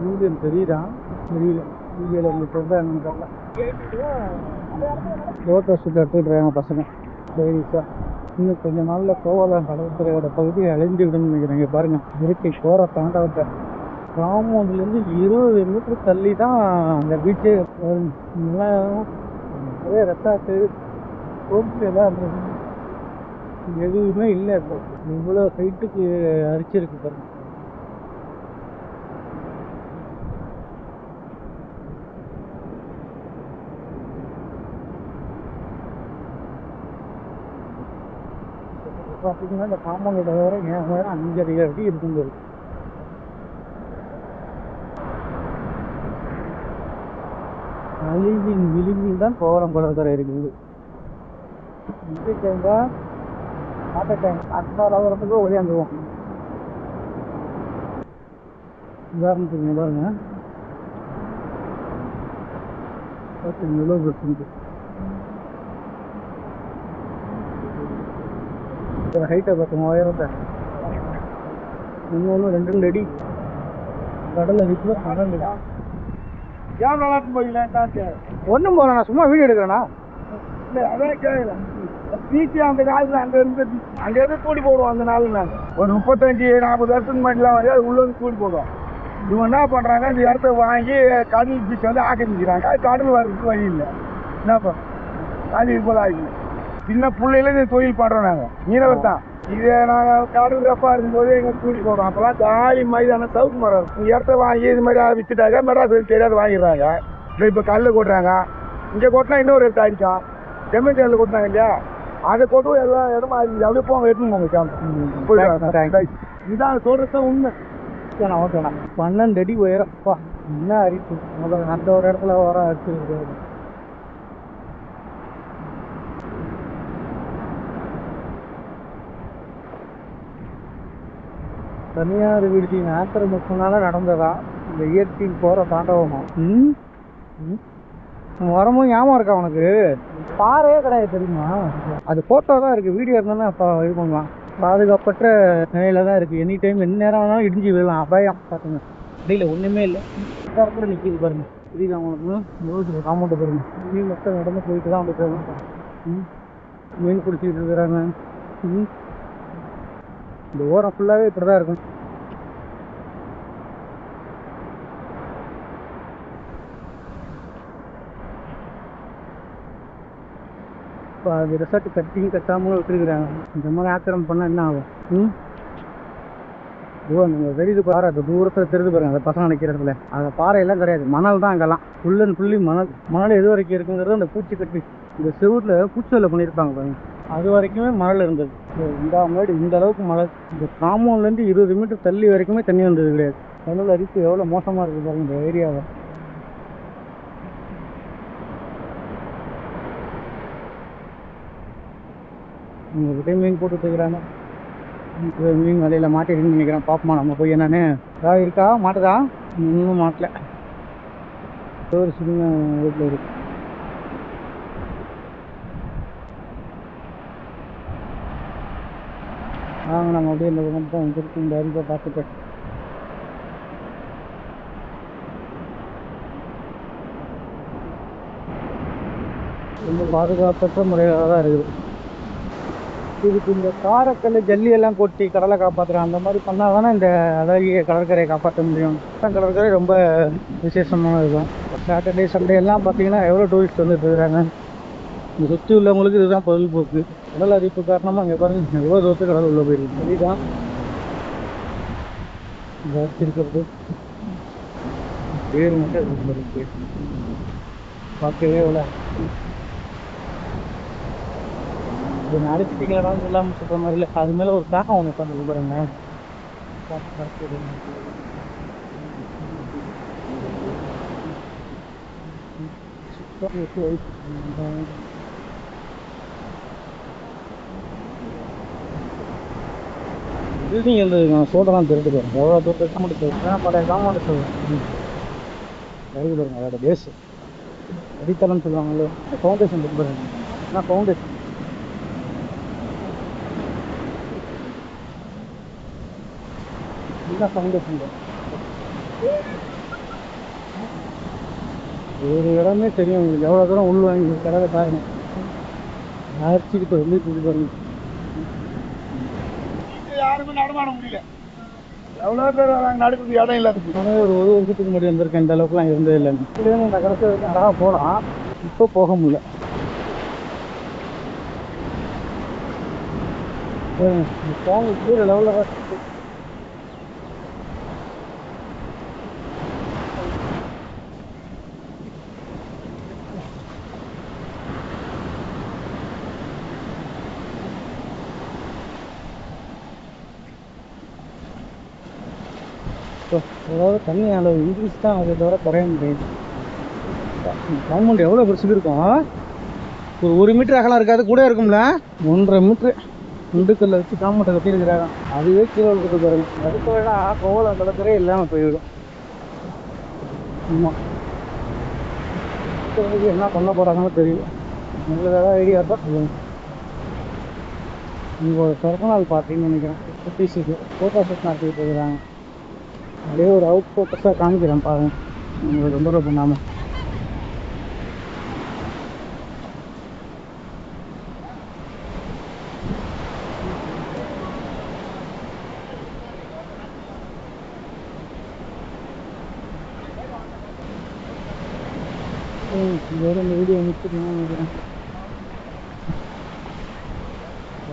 சூரியன் தெரியுதான் தெரியல. வீடியோவில் உங்களுக்கு வந்து என்னன்னு தெரியல. ஃபோட்டோ ஷூட் எடுத்துக்கிட்டுருக்காங்க பசங்க லேடிஸாக. இன்னும் கொஞ்ச நாளில் கோவலம் கடற்கரையோட பகுதியை அழிஞ்சு விடுன்னு நினைக்கிறேன். இங்கே பாருங்கள், இயற்கை கோர தாண்டவத்தை. ராமோன்லேருந்து 20 மீட்டர் தள்ளி தான் அந்த பீச்சு. நிறைய ரெசார்ட்டு ஹோம்ஸ்டே தான் இருந்தது. எதுவுமே இல்லை. இப்போ இவ்வளோ ஹைட்டுக்கு அரிச்சிருக்கு பாருங்க. பார்த்தீங்கன்னா இந்த காம்பவுண்டோட வேற என் வேற 5 அடி இருக்குங்க. அழிவின் விளிம்பில் தான் கோவலம் கடற்கரை இருக்குது. வரத்துக்கு ஒளியாந்துவோம். உதாரணத்துக்கு பாருங்க, ஹைட்டை பார்த்துங்க, உயரத்தை இன்னொன்று 2 அடி கடல் அடிக்குள்ள 12 அடி. ஏன் விளாட்டு போயிடலான்ட்டு ஒன்றும் போகலண்ணா, சும்மா வீடியோ எடுக்கிறேண்ணா. இல்லை அதான் கேட்குறேன். பீச்சு அந்த காலத்தில் அங்கேருந்து கூடி போடுவோம். அந்த நாள் நாங்கள் ஒரு 35-40 வருஷத்துக்கு முன்னாடிலாம் வந்து அது உள்ளே வந்து கூடி போடுவோம். இவங்க என்ன பண்ணுறாங்க, இந்த இடத்த வாங்கி கடல் பீச் வந்து ஆக்கிரமிக்கிறாங்க. கடல் வர்றதுக்கு வழி இல்லை. என்ன பண்ணுறோம், அது இது போல் ஆகிடுது. சின்ன பிள்ளையில இந்த தொழில் பண்ணுறோம். நாங்கள் மீனவர் தான். இதே நாங்கள் கடல் ரஃபாக இருக்கும்போது எங்கள் கூடி போடுறோம். அப்போல்லாம் காலி மைதான சவுக்கு மரம் இருக்கும். இந்த இடத்த வாங்கி இது மாதிரி விற்றுட்டாங்க. மெட்ராஸ் தெரியாது வாங்கிடுறாங்க. இல்லை இப்போ கல்லில் கொட்டுறாங்க. இங்கே கொட்டினா இன்னொரு இடத்த அடிக்கும். செம்மண் கல்லில் கொட்டினாங்க இல்லையா, அதை கொட்டும் எல்லா இடமா இருக்குது. அப்படியே போங்க, எடுத்துன்னு போங்க கேம்ப் போயிட்டு. இதான் சொல்கிறத உண்மை. ஓகேண்ணா, 12 அடி உயரப்பா, என்ன அரிப்பு. முதல்ல அந்த ஒரு இடத்துல வர அரிச்சு. தனியார் விடுதி ஆக்கிரமிப்புனால நடந்ததா இந்த இயற்கைக்கு போகிற தாண்டவமா? வரமும் ஞாபகம் இருக்கா உனக்கு? பாறையே கிடையாது தெரியுமா? அது ஃபோட்டோ தான் இருக்குது, வீடியோ இருந்தாலும் அப்போ இது பண்ணலாம். பாதுகாப்பற்ற நிலையில தான் இருக்குது. எனி டைம் என்ன நேரம் வேணாலும் இடிஞ்சு விழலாம். அபாயம். பார்த்துங்க, இடையில ஒன்றுமே இல்லை. கூட நிற்கிது பாருங்க. புரியுது அவங்களுக்கு காமௌண்ட்டு பாருங்க. மீன் மக்கள் நடந்து போயிட்டு தான் வந்துட்டு மீன் பிடிச்சிக்கிட்டு இருக்கிறாங்க. இந்த ஓரம் ஃபுல்லாகவே இப்படி தான் இருக்கும். இப்போ அது ரெசார்ட்டு கட்டியும் கட்டாமலும் விட்டுருக்குறாங்க. இந்த மாதிரி ஆக்கிரமம் பண்ணால் என்ன ஆகும்? நீங்கள் வெளியே பாரு, அது தூரத்தில் தெரிஞ்சு பாருங்க. அந்த பசங்க நிற்கிற இடத்துல அந்த பாறையெல்லாம் கிடையாது, மணல் தான். அங்கெல்லாம் ஃபுல் அண்ட் ஃபுல்லி மணல். மணல் எது வரைக்கும் இருக்குங்கிறது அந்த பூச்சி கட்டி இந்த செவுட்டில் பூச்சியில் பண்ணியிருப்பாங்க பாருங்க. அது வரைக்குமே மணல் இருந்தது. இந்த மாதிரி இந்த அளவுக்கு மழை. இந்த காம்பவுண்ட்லேருந்து 20 மீட்டர் தள்ளி வரைக்குமே தண்ணி வந்தது கிடையாது. கடல் அரிப்பு எவ்வளோ மோசமாக இருக்குது பாருங்க இந்த ஏரியாவை. உங்கள்கிட்ட மீன் போட்டு வச்சுக்கிறாங்க. மீன் வலையில் மாட்டிடுன்னு நினைக்கிறேன். பாப்பமா நம்ம போய் என்னன்னு. ஏதாவது இருக்கா? மாட்டுதா? இன்னும் மாட்டல. ஒரு சின்ன வீட்டில் இருக்கு. வாங்க நம்ம அப்படியே இந்த பக்கம் வந்துருக்கு. இந்த அரிப்பை பார்த்துட்டு ரொம்ப பாதுகாப்பற்ற முறையாக தான் இருக்குது. இதுக்கு இந்த காரைக்கல் ஜல்லியெல்லாம் கொட்டி கடலை காப்பாற்றுறாங்க. அந்த மாதிரி பண்ணால் தானே இந்த அழகிய கடற்கரையை காப்பாற்ற முடியும். கடற்கரை ரொம்ப விசேஷமான இருக்கும். சாட்டர்டே சண்டே எல்லாம் பார்த்தீங்கன்னா எவ்வளோ டூரிஸ்ட் வந்துட்டு இருக்கிறாங்க. இந்த சுற்றி உள்ளவங்களுக்கு இதுதான் பொழுதுபோக்கு. கடல் அரிப்பு காரணமாக இங்கே பாருங்க எவ்வளோ தூரத்துக்கு கடல் உள்ள போயிருக்கு. சரிதான் ஜாஸ்தி இருக்கிறது பேர் மட்டும் இருக்கு. பார்க்கவே எவ்வளோ இது அடிச்சுட்டிங்களான்னு சொல்லாமல் சொல்கிற மாதிரி இல்லை. அது மேலே ஒரு தாக்கம் ஒன்று உட்காந்து பாருங்க. பில்டிங் இருந்தது, நான் சோட்டெல்லாம் திருட்டு போகிறேன். எவ்வளோ தூரத்துக்கு காமெண்ட் சொல்லுவேன். பழைய காமெண்ட் சொல்லுவேன். இருக்கு பாருங்க, அதோட பேஸு அடித்தளம்னு சொல்லுவாங்களோ. ஃபவுண்டேஷன் இருக்கு பாருங்க. ஆனால் ஃபவுண்டேஷன் இதுதான் ஃபவுண்டேஷன். ஒரு இடமே தெரியும் உங்களுக்கு எவ்வளோ தூரம் உள் வாங்கி கடலை காரணம் அரைச்சிக்கிட்டு வந்து இது பாருங்க. யாருமே நடமாட முடியல. எவ்வளோ பேர் வராங்க நடக்கிறதுக்கு இடம் இல்லாத. ஒரு வருஷத்துக்கு முன்னாடி வந்திருக்கேன், இந்த அளவுக்குலாம் இருந்தே இல்லைங்க. இதுலேருந்து இந்த கடற்கரை வரைக்கும் அழகாக போகலாம், இப்போ போக முடியல. போங்க கீழே லெவலில் அதாவது தண்ணி அளவு இன்க்ரீஸ் தான் அதை தவிர குறைய முடியாது. கவர்மெண்ட் எவ்வளோ பெருசு இருக்கும், ஒரு மீட்டர் அகலம் இருக்காது, கூட இருக்கும்ல 1.5 மீட்ரு இண்டுக்கல்ல வச்சு காம்பவுண்டை கட்டியிருக்கிறாங்க. அதுவே கீழே விழுந்து பாருங்க. அதுக்கு வேணால் கோவலை கடற்கரை இல்லாமல் போய்விடும். ஆமாம், என்ன பண்ண போகிறாங்கன்னு தெரியல. உங்களுக்கு ஏதாவது ஐடியா இருந்தால் சொல்லுங்கள். உங்களோட பிறந்தநாள் பார்த்தீங்கன்னு நினைக்கிறேன், குட்டீஸுக்கு ஃபோட்டோ ஷூட் நடத்திட்டு இருக்கிறாங்க. அப்படியே ஒரு அவுட் ஃபோக்கஸாக காமிக்கிறேன் பாருங்க, உங்களுக்கு தொந்தரவு பண்ணாமல். இதோட இந்த வீடியோ முடிச்சுக்கணும்னு நினைக்கிறேன்.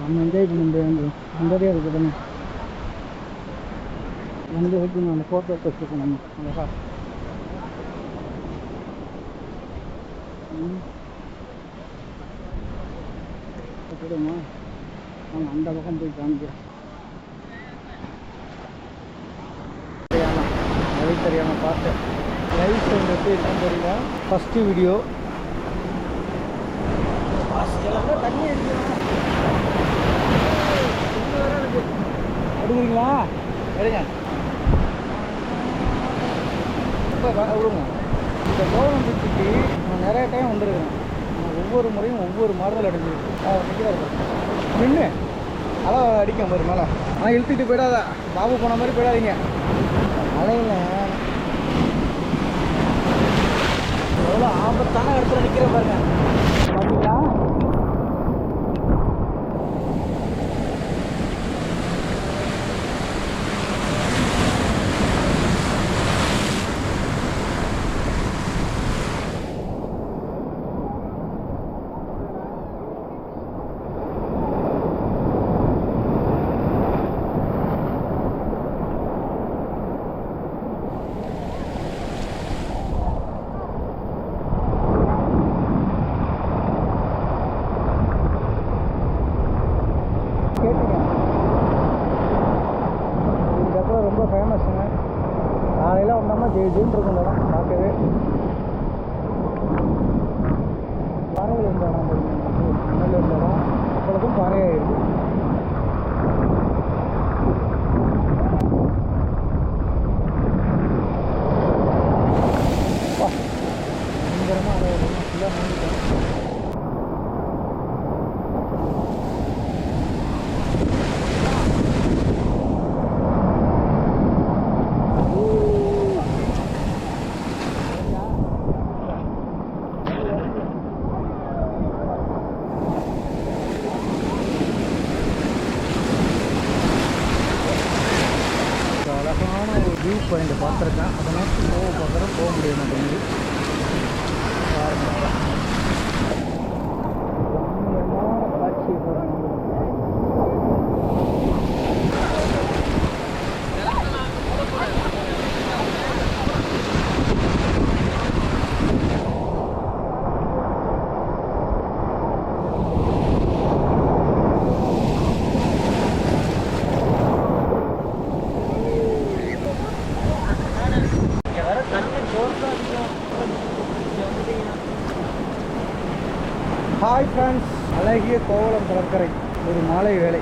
நம்ம என்ஜாய் பண்ண முடியாது, நிம்மதியாக இருக்குதுன்னு வந்து வச்சு நான் ஃபோட்டோ எடுத்துருக்கேன். நம்ம அழகா போடுமா, நம்ம அந்த பக்கம் போய் காமிக்கிறேன். வழி தெரியாமல் பார்த்தேன். லைவ் சவுண்ட் எப்படி இருக்கான்னு தெரியல. ஃபஸ்ட்டு வீடியோ தண்ணி எடுக்கிறீங்களா? எடுங்க, இப்போ விடுங்க. இந்த கோவலம் பீச்சுக்கு நான் நிறைய டைம் வந்துருக்கிறேன். நான் ஒவ்வொரு முறையும் ஒவ்வொரு மாறுதல் அடைஞ்சிருக்கு. நின்று அலை அடிக்கும் ஒரு மேலே. ஆனால் இழுத்துக்கிட்டு போயிடாத, பாபு போன மாதிரி போயிடாதீங்க. மழையில் எவ்வளோ ஆபத்தான இடத்துல நிற்கிற பாருங்க, பார்த்தீங்களா? ரொம்ப ஃபேமஸுங்க. காலையில் வந்தோம்னா ஜெயின்னு இருக்கும் இந்த இடம் பார்க்கவே. பாறையில் இருந்த இடம் முன்னில் இருந்த இடம் அப்பொழுதும் பாறையாகிருக்கு. பயங்கரமாக அதை ஃபுல்லாக நம்பிட்டேன். அழகான ஒரு வியூ பாயிண்ட் பார்த்துருக்கேன், அதை நோக்கி போக முடிய மாட்டேங்குது. காட்சி ஹாய் ஃப்ரெண்ட்ஸ், அழகிய கோவலம் கடற்கரை ஒரு மாலை வேலை.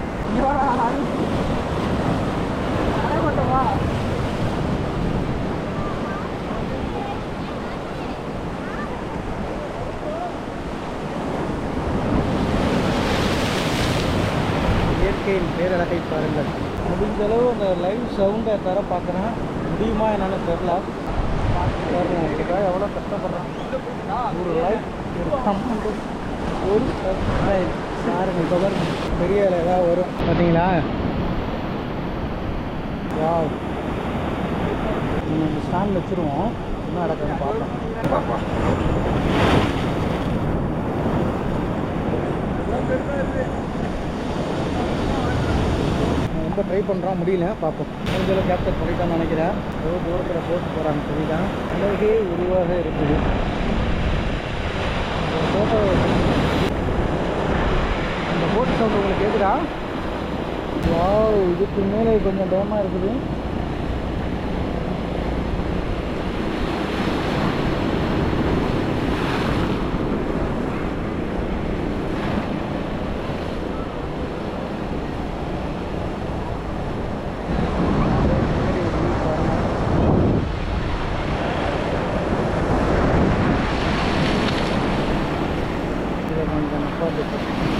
இயற்கையின் பேரழகை பாருங்கள். முடிஞ்சளவு அந்த லைவ் சவுண்டை தர பார்க்குறேன், முடியுமா என்னன்னு தெரியல. இதுக்காக எவ்வளோ கஷ்டப்படுறான். ஒரு லைஃப் ஒரு கமெண்ட் ஒரு சப்ஸ்கிரைப் பாருங்க. இப்போ பாருங்க பெரிய இலை ஏதாவது வரும் பார்த்தீங்களா? வாவ். நம்ம இந்த ஸ்டாண்ட் வச்சுருவோம். என்ன நடக்குதுன்னு பார்ப்போம். ரொம்ப ட்ரை பண்ணுறோம், முடியல. பார்ப்போம். கொஞ்சம் கேப்சர் பண்ணிட்டான்னு நினைக்கிறேன். ஏதோ தூரத்தில் போட்டு போகிறாங்க சொல்லிதான். அழகே உருவாக இருக்குது. ஒரு ஃபோட்டோ, அந்த போட்டு சவுண்ட் உங்களுக்கு கேட்குதா? வாவ், இதுக்கு மேலே கொஞ்சம் பயமாக இருக்குது. இதை கொஞ்சம் நிப்பாட்டு.